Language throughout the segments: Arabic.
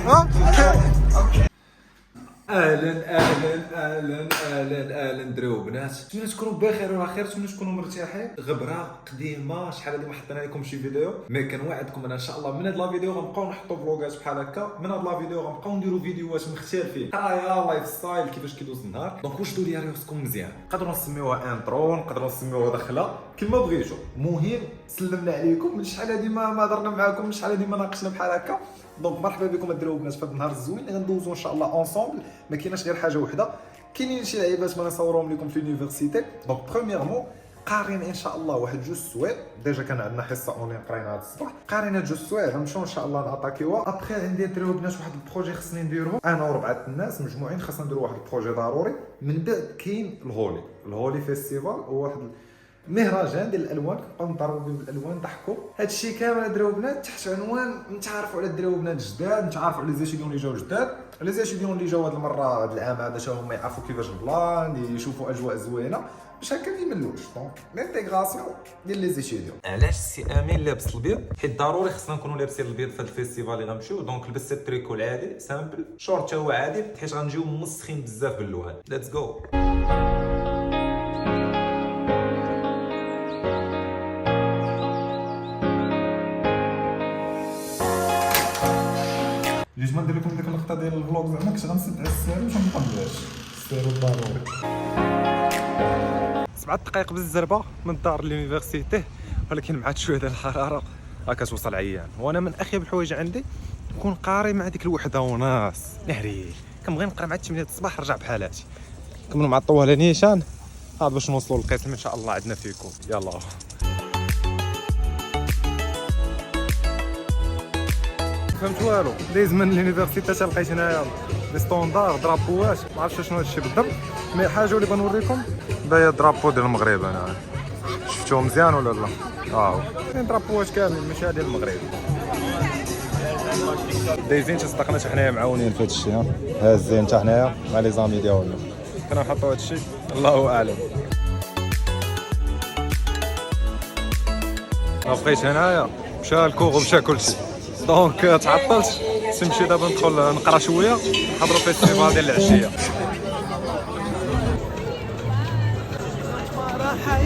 اهلا دريو بنات، نتمنى تكونوا بخير وعلى خير، نتمنى تكونوا مرتاحين. غبره قديمه شحال هذه ما حطينا لكم شي فيديو، مي كنوعدكم انا ان شاء الله من هاد لا فيديو غنبقاو نحطوا فلوغات بحال هكا. من هاد لا فيديو غنبقاو نديروا فيديوهات مختلفين، قرايه لايف ستايل كيفاش كيدوز النهار. دونك واش ديروا لي راسكم مزيان، نقدروا نسميوها انترو، نقدروا نسميوها دخله، كما بغيتو. المهم سلمنا عليكم، من شحال هادي ما هضرنا معاكم، من شحال هادي ما ناقشنا بحال هكا. دونك مرحبا بكم الدراري وبنات في هذا النهار الزوين اللي غندوزو ان شاء الله اونصومبل. ما كايناش غير حاجه وحده، كاينين شي لعيبات ما نصورهم لكم في لونيفرسيتي. دونك برومييرمون قارين ان شاء الله واحد جوج سوايع، ديجا كان عندنا حصه اونلاين قرينا هذا الصباح، قارينا جوج سوايع غنمشيو ان شاء الله ناتاكيوها. ابخي عندي دريو بنات واحد البروجي خصني نديروه انا وربعه الناس مجموعين، خصنا نديرو واحد البروجي ضروري. من بعد كاين الهولي فيستيفال، هو واحد مهرجان ديال الالوان، كنبقاو نضربوا بالالوان ضحكوا. هادشي كامل دريو بنات تحت عنوان نتعرفوا على الدريو بنات جداد، نتعرفوا على لي زيتيديون اللي جاو جداد، لي زيتيديون اللي جاو هاد المره هاد العام هذا تا هما يعرفوا كيفاش البلان، يشوفوا اجواء زوينه باش هكا ما يملوش. دونك لانتيغراسيون ديال لي زيتيديون. علاش سي امين لابس الابيض؟ حيت ضروري خصنا نكونوا لابسين الابيض في هاد الفيستيفال اللي غنمشيو. دونك لبست التريكو العادي سامبل، شورت هو عادي، حيت غنجيو مسخين بزاف باللوان. ليتس جو. جيت ما ندير لكم ديك اللقطه ديال الفلوق، زعما كنت غنسد على السيرو باش ما نطبقهاش. السيرو ضروري. 7 دقائق بالزربه من الدار لونيفرسيتي، ولكن مع شويه ديال الحراره كتوصل عيان. وانا من اخيب الحوايج عندي نكون قاري مع ديك الوحده ونص نهري، كنبغي نقرا مع 8 الصباح نرجع بحالاتي. كملوا مع الطوال نيشان هاد باش نوصلوا للقسم ان شاء الله. عندنا فيكم يلا. فهمت والو، دايز من لونيفرسيتي حتى لقيت هنايا لي ستوندار درابوات، ما عرفتش شنو هادشي بالضبط، مي حاجه اللي بنوريكم دايا درابو ديال المغرب. انا شفتوه مزيان ولا لا؟ كاين درابوات كاملين ماشي ديال المغرب. دايزين تصدقنا حتى حنايا معاونين في هادشي، هازين حتى حنايا مع لي زامي ديالنا، كنا نحطوا هادشي الله اعلم. بقيت هنايا مشى الكوغ ومشى كلشي، دونك تعطلت. نمشي دابا ندخل نقرا شويه، نحضروا فيستيفال ديال العشيه.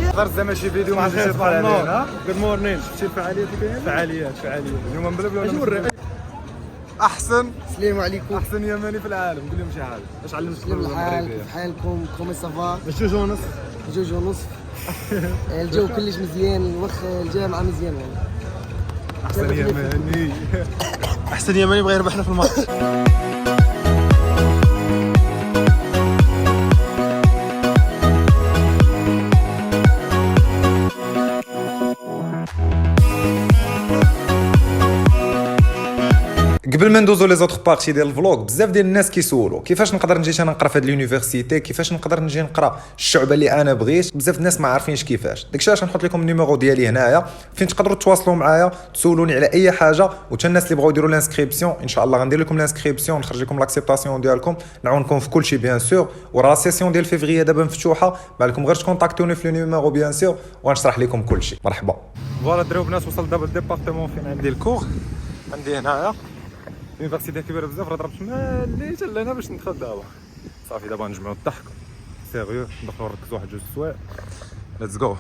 حضرت زعما شي فيديو مع شي طلع علينا. جود مورنين. شفتي الفعاليات اللي كاينه؟ فعاليات اليوم مبلبل ولا نوري احسن. السلام عليكم. احسن يماني في العالم، قول لهم شي حاجه. اش علمتك بالمغربيه؟ كيف حالكم؟ كومي سافا؟ جوج ونص. جوج ونص. الجو كلش مزيان، الوخ الجامعه مزيان والله. احسن يماني. احسن يماني بغى يربحنا في الماتش. قبل ما ندوزو لي زوطخ بارتي ديال الفلوق، بزاف ديال الناس كيسولوا كيفاش نقدر نجي انا نقرا في هاد لونيفرسيتي، كيفاش نقدر نجي نقرا الشعبه اللي انا بغيت. بزاف الناس ما عارفينش كيفاش. داكشي علاش نحط لكم النيميرو ديالي هنايا فين تقدروا تواصلوا معايا، تسولوني على اي حاجه. وتا الناس اللي بغاو يديروا لانسكريبسيون ان شاء الله غندير لكم لانسكريبسيون، نخرج لكم لاكسيبتاسيون ديالكم، نعاونكم في كلشي بيان سور. وراه سيسيون ديال فيفري دابا مفتوحه، بالكم غير تكونتاكتوني في النيميرو بيان سور وغنشرح لكم كلشي. مرحبا. فوالا دريو بنات، وصلت دابا للديبارتمون فين عندي الكور. عندي هنايا لونيفرسيتي كبيره بزاف، راه ضربت مالي حتى لهنا باش ندخل دابا. صافي دابا نجمعوا الضحك سيريو، ندخلوا نركزوا واحد جوج سوايع. ليتس جو.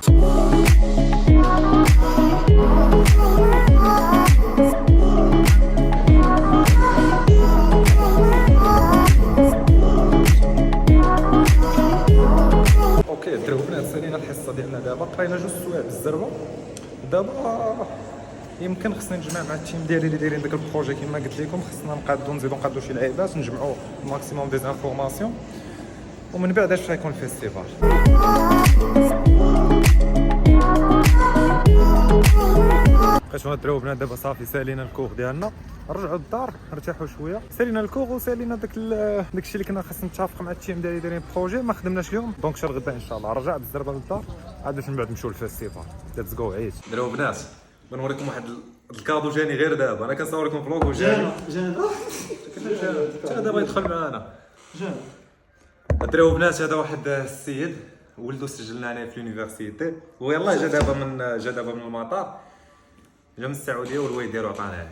اوكي دريو بنات، سالينا الحصه ديالنا دابا، قرينا جوج سوايع بالزربه. دابا يمكن خصني نجمع مع التيم ديالي اللي دايرين داك البروجي كما قلت لكم، خصنا نزيدو نقادو شي لعيبات، نجمعوا ماكسيموم دي انفورماسيون، ومن بعد اش غيكون الفيستيفال. بقيتو ندريو بنات دابا صافي سالينا الكوغ ديالنا، نرجعوا للدار نرتاحوا شويه. سالينا الكوغ وسالينا داكشي اللي كنا خاصنا نتفق مع التيم ديالي دايرين بروجي ما خدمناش اليوم. دونك شهر غدا ان شاء الله رجع بالزربه للدار، عاد باش من بعد نمشيو للفيستيفال. ليتس جو. عييت دريو بنات، بنوريكم واحد الكادو جاني غير دابا. انا كنصور لكم فلوق وجاني حتى دابا يدخل معانا. دريو بنات، هذا واحد السيد ولدو سجلنا عليه في لونيفرسيتي، ويلاه جا دابا من المطار، جا من السعوديه والوالد ديالو عطانا هذا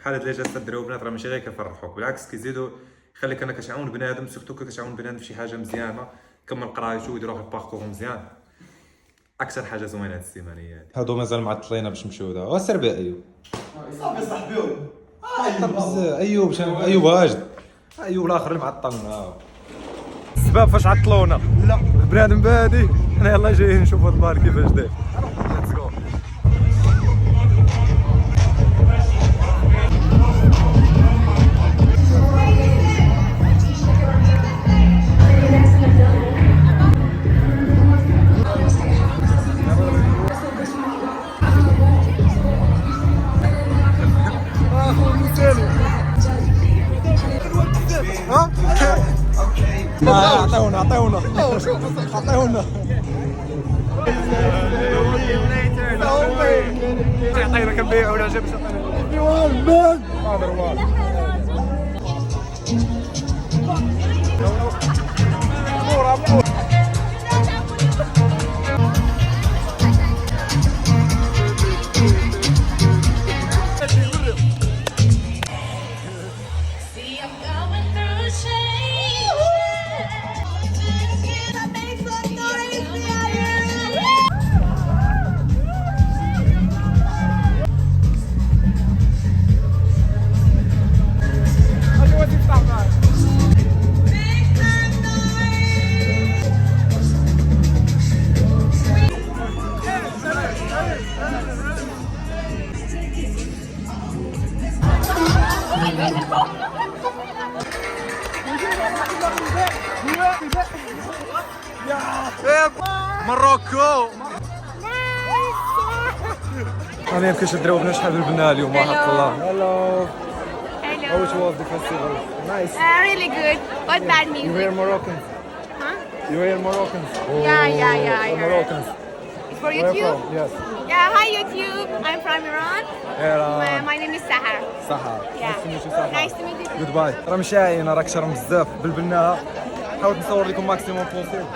بحال هاد لي جات الدراري وبنات راه ماشي غير كيفرحوك، بالعكس كيزيدوا يخليك انك كتعاون بنادم، سورتو كتعاون بنادم فشي حاجه مزيانه كمل قرايتو ويدير واحد الباركور مزيان. اكثر حاجه زوينه هاد السيمانه هي هادو مازال معطلين باش نمشيو دابا. سير بي ايوب صافي صاحبيهم. ايوب ايوب واجد ايوب الاخر اللي معطلنا السباب فاش عطلونا. لا بنادم بادي حنا يلاه جايين نشوفوا هاد البار كيفاش داير. ليتس جو. عطيونا عطيونا كنبيعونا جاب مروكو. انا يمكن شدراو بنا شحال بالبنا اليوم ما حق الله. هلو. How was the festival? Nice. Really good. What bad music? You hear Moroccans? Huh? You hear Moroccans? Yeah, I heard. Moroccans. It's for Where YouTube? from? Yes. Yeah, hi YouTube. I'm from Iran. My name is Sahar. Sahar. Yeah. Nice to meet you, Sahar. Nice to meet you too. Goodbye. راه مشاعين راك شرم بزاف بالبناها. حاولت نصور لكم ماكسيموم بوسيبل.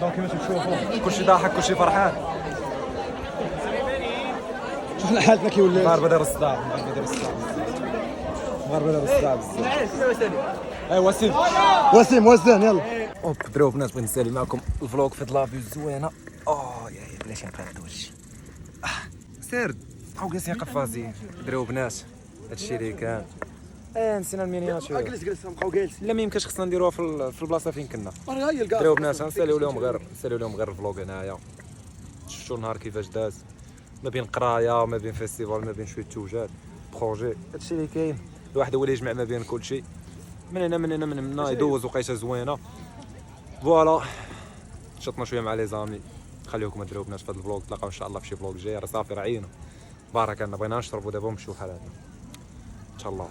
دونك كيما تشوفوا كلشي ضاحك كلشي فرحان. شوفنا حالتنا كي ولات. المغاربه داروا الصداع، المغاربه داروا الصداع بزاف. وسيم يلا. اوب درو بنات بغيت نسالي معكم الفلوق في هاد لافيو زوينه. يا بلاتي نقاد وجهي. سير بقاو جالسين قفازين درو بنات. هادشي اللي كان. نسينا المينياتور. جلس بقاو جالسين. لا ما يمكنش خصنا نديروها في البلاصه فين كنا. درو بنات نساليو لهم غير الفلوق هنايا. شفتوا النهار كيفاش داز ما بين قرايه ما بين فيستيفال ما بين شويه توجات بروجي. هادشي اللي كاين. الواحد هو اللي يجمع ما بين كلشي. من هنا يدوز وقيته زوينه. فوالا شطنا شويه مع لي زامي. خليوكم ادريو بنات في هذا الفلوق. تلاقاو ان شاء الله في شي فلوق جاي. راه صافي راه عينو بارك الله بغينا نشربوا دابا ونمشيو بحال هذا ان شاء الله.